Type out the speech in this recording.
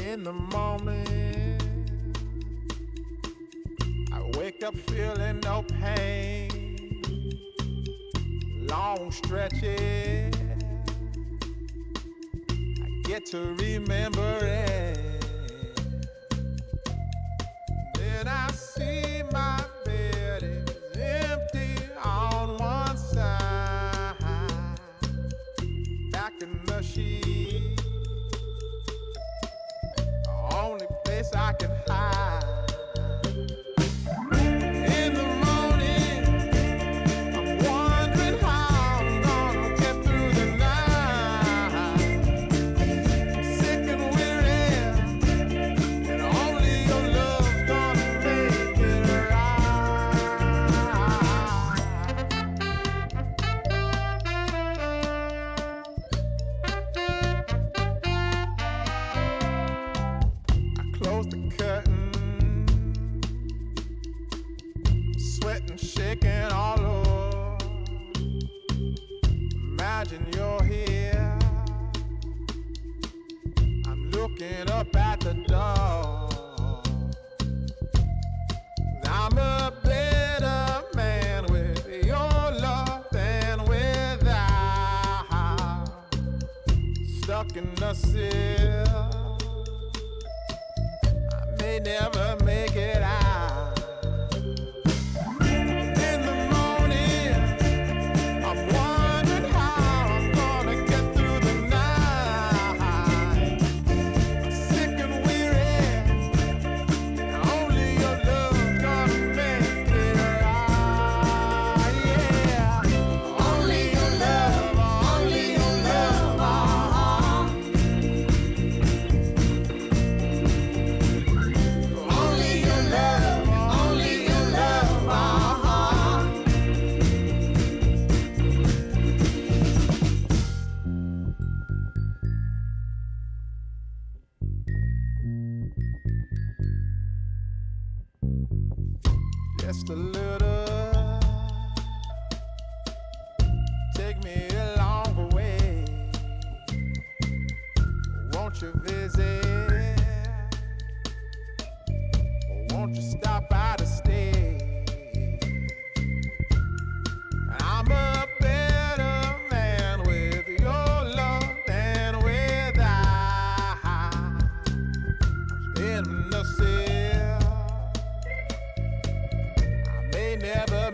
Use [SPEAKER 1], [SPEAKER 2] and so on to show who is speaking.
[SPEAKER 1] In the morning, I wake up feeling no pain. Long stretches, I get to remember it. Then I see my bed is empty on one side. Back in the sheet, the only place I can hide. In the morning, I'm wondering how I'm gonna get through the night. I'm sick and weary, and only your love's gonna make it right. I close the curtain, sweating, shaking all over. Imagine you're here. I'm looking up at the door. I'm a better man with your love than without. Stuck in the cell, I may never make it out. In the morning, I'm wondering how I'm gonna get through the night. I'm sick and weary, and only your love's gonna make it right. Yeah, only your love, only your love. Only your love, only your love. Just a little, take me along the way. Won't you visit? Won't you stop by to stay? I'm a better man with your love than without. I'm in the cell, I may never